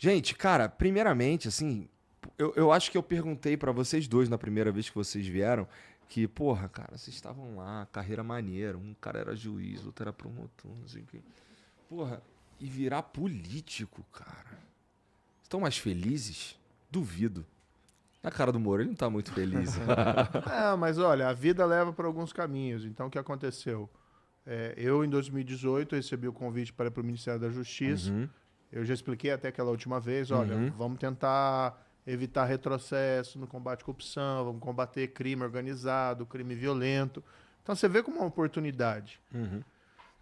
Gente, cara, primeiramente, assim, eu acho que eu perguntei pra vocês dois na primeira vez que vocês vieram que, porra, cara, vocês estavam lá, carreira maneira, um cara era juiz, outro era promotor, não sei o quê. Porra, e virar político, cara. Estão mais felizes? Duvido. Na cara do Moro, ele não tá muito feliz. Mas olha, a vida leva para alguns caminhos. Então, o que aconteceu? Eu, em 2018, recebi o convite para ir para o Ministério da Justiça. Uhum. Eu já expliquei até aquela última vez, olha, vamos tentar evitar retrocesso no combate à corrupção, vamos combater crime organizado, crime violento. Então, você vê como uma oportunidade. Uhum.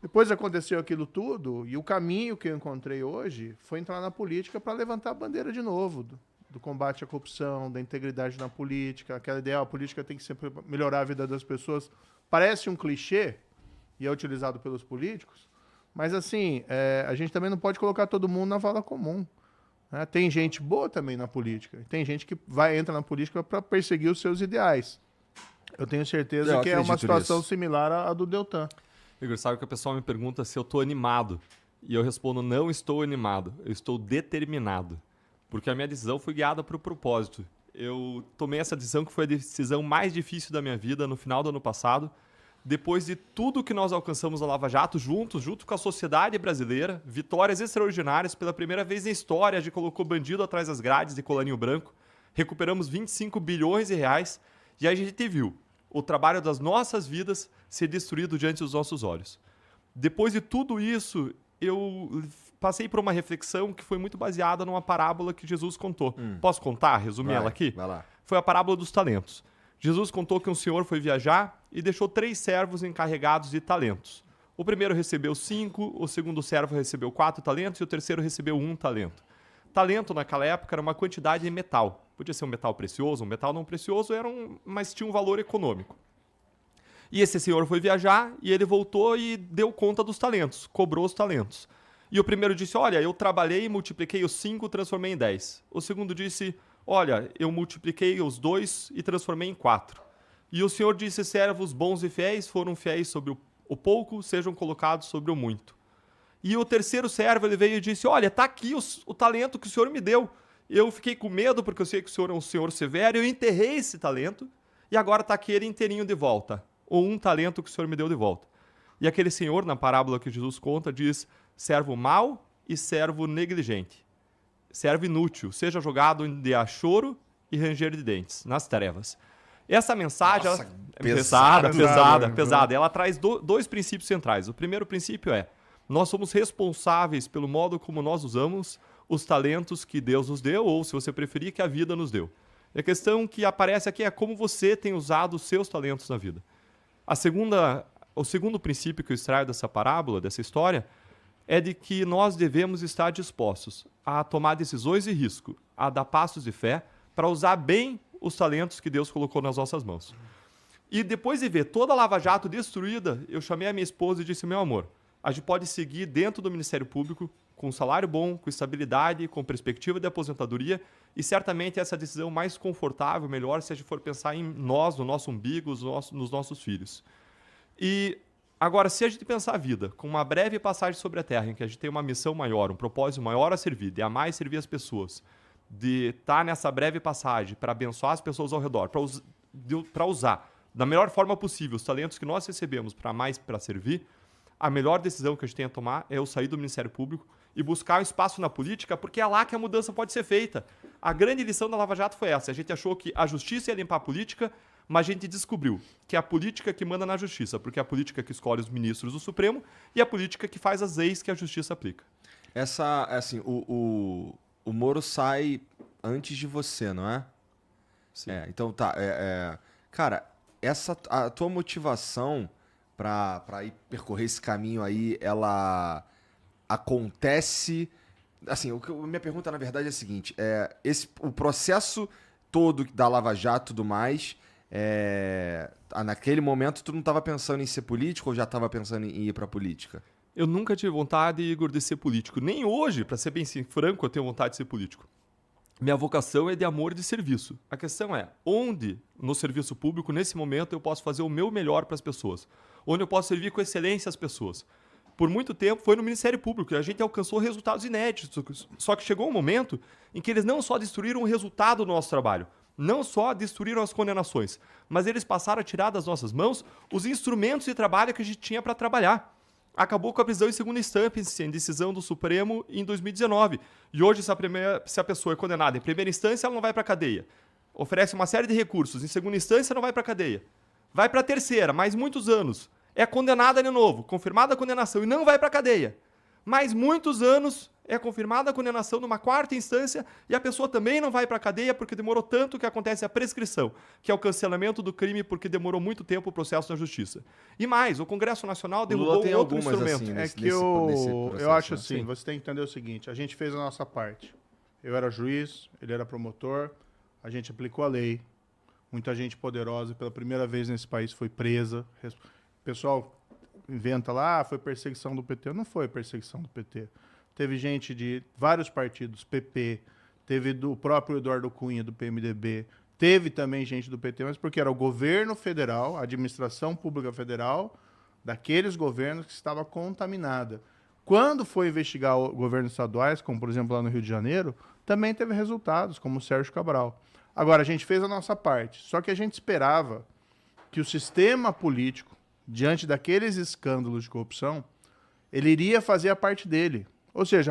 Depois aconteceu aquilo tudo, e o caminho que eu encontrei hoje foi entrar na política para levantar a bandeira de novo do combate à corrupção, da integridade na política, aquela ideia, a política tem que sempre melhorar a vida das pessoas. Parece um clichê, e é utilizado pelos políticos, mas assim, a gente também não pode colocar todo mundo na vala comum. Né? Tem gente boa também na política, tem gente que entra na política para perseguir os seus ideais. Eu tenho certeza que é uma situação similar à do Deltan. Igor, sabe que o pessoal me pergunta se eu estou animado. E eu respondo, não estou animado, eu estou determinado. Porque a minha decisão foi guiada para o propósito. Eu tomei essa decisão que foi a decisão mais difícil da minha vida no final do ano passado. Depois de tudo que nós alcançamos na Lava Jato, junto com a sociedade brasileira, vitórias extraordinárias, pela primeira vez na história, a gente colocou bandido atrás das grades de colarinho branco, recuperamos 25 bilhões de reais, e aí a gente viu o trabalho das nossas vidas ser destruído diante dos nossos olhos. Depois de tudo isso, eu passei por uma reflexão que foi muito baseada numa parábola que Jesus contou. Posso contar, resumir ela aqui? Vai lá. Foi a parábola dos talentos. Jesus contou que um senhor foi viajar e deixou 3 servos encarregados de talentos. O primeiro recebeu 5, o segundo servo recebeu 4 talentos e o terceiro recebeu 1 talento. Talento, naquela época, era uma quantidade de metal. Podia ser um metal precioso, um metal não precioso, mas tinha um valor econômico. E esse senhor foi viajar e ele voltou e deu conta dos talentos, cobrou os talentos. E o primeiro disse, olha, eu trabalhei, multipliquei os 5, transformei em 10. O segundo disse, olha, eu multipliquei os 2 e transformei em 4. E o senhor disse, servos bons e fiéis, foram fiéis sobre o pouco, sejam colocados sobre o muito. E o terceiro servo, ele veio e disse, olha, está aqui o talento que o senhor me deu. Eu fiquei com medo, porque eu sei que o senhor é um senhor severo, eu enterrei esse talento, e agora está aqui ele inteirinho de volta. Ou 1 talento que o senhor me deu de volta. E aquele senhor, na parábola que Jesus conta, diz, servo mau e servo negligente. Servo inútil, seja jogado onde há choro e ranger de dentes, nas trevas. Essa mensagem é pesada. Ela traz 2 princípios centrais. O primeiro princípio é, nós somos responsáveis pelo modo como nós usamos os talentos que Deus nos deu, ou, se você preferir, que a vida nos deu. E a questão que aparece aqui é como você tem usado os seus talentos na vida. O segundo princípio que eu extraio dessa parábola, dessa história, é de que nós devemos estar dispostos a tomar decisões de risco, a dar passos de fé, para usar bem os talentos que Deus colocou nas nossas mãos. E depois de ver toda a Lava Jato destruída, eu chamei a minha esposa e disse, meu amor, a gente pode seguir dentro do Ministério Público, com um salário bom, com estabilidade, com perspectiva de aposentadoria, e certamente essa decisão mais confortável, melhor, se a gente for pensar em nós, no nosso umbigo, nos nossos filhos. E agora, se a gente pensar a vida com uma breve passagem sobre a Terra, em que a gente tem uma missão maior, um propósito maior a servir, de amar e servir as pessoas, de estar nessa breve passagem para abençoar as pessoas ao redor, para usar da melhor forma possível os talentos que nós recebemos para amar e para servir, a melhor decisão que a gente tem a tomar é eu sair do Ministério Público e buscar um espaço na política, porque é lá que a mudança pode ser feita. A grande lição da Lava Jato foi essa. A gente achou que a justiça ia limpar a política, mas a gente descobriu que é a política que manda na justiça, porque é a política que escolhe os ministros do Supremo e a política que faz as leis que a justiça aplica. O Moro sai antes de você, não é? Sim. Então tá. Cara, a tua motivação para ir percorrer esse caminho aí, ela acontece... Assim, minha pergunta, na verdade, é a seguinte. O processo todo da Lava Jato e tudo mais, naquele momento, tu não estava pensando em ser político ou já estava pensando em ir para política? Eu nunca tive vontade, Igor, de ser político. Nem hoje, para ser bem franco, eu tenho vontade de ser político. Minha vocação é de amor e de serviço. A questão é, onde no serviço público, nesse momento, eu posso fazer o meu melhor para as pessoas? Onde eu posso servir com excelência as pessoas? por muito tempo foi no Ministério Público, e a gente alcançou resultados inéditos. Só que chegou um momento em que eles não só destruíram o resultado do nosso trabalho, não só destruíram as condenações, mas eles passaram a tirar das nossas mãos os instrumentos de trabalho que a gente tinha para trabalhar. Acabou com a prisão em segunda instância, em decisão do Supremo em 2019. E hoje, se a pessoa é condenada em primeira instância, ela não vai para a cadeia. Oferece uma série de recursos. Em segunda instância, não vai para a cadeia. Vai para a terceira, mais muitos anos. É condenada de novo, confirmada a condenação e não vai para a cadeia. Mais muitos anos, é confirmada a condenação numa quarta instância e a pessoa também não vai para a cadeia porque demorou tanto que acontece a prescrição, que é o cancelamento do crime porque demorou muito tempo o processo na justiça. E mais, o Congresso Nacional derrubou um outro instrumento. Assim, É que eu acho assim, você tem que entender o seguinte, a gente fez a nossa parte. Eu era juiz, ele era promotor, a gente aplicou a lei, muita gente poderosa, pela primeira vez nesse país foi presa. O pessoal inventa lá, foi perseguição do PT. Não foi perseguição do PT. Teve gente de vários partidos, PP, teve do próprio Eduardo Cunha, do PMDB, teve também gente do PT, mas porque era o governo federal, a administração pública federal, daqueles governos que estava contaminada. Quando foi investigar governos estaduais, como por exemplo lá no Rio de Janeiro, também teve resultados, como o Sérgio Cabral. Agora, a gente fez a nossa parte, só que a gente esperava que o sistema político, diante daqueles escândalos de corrupção, ele iria fazer a parte dele. Ou seja,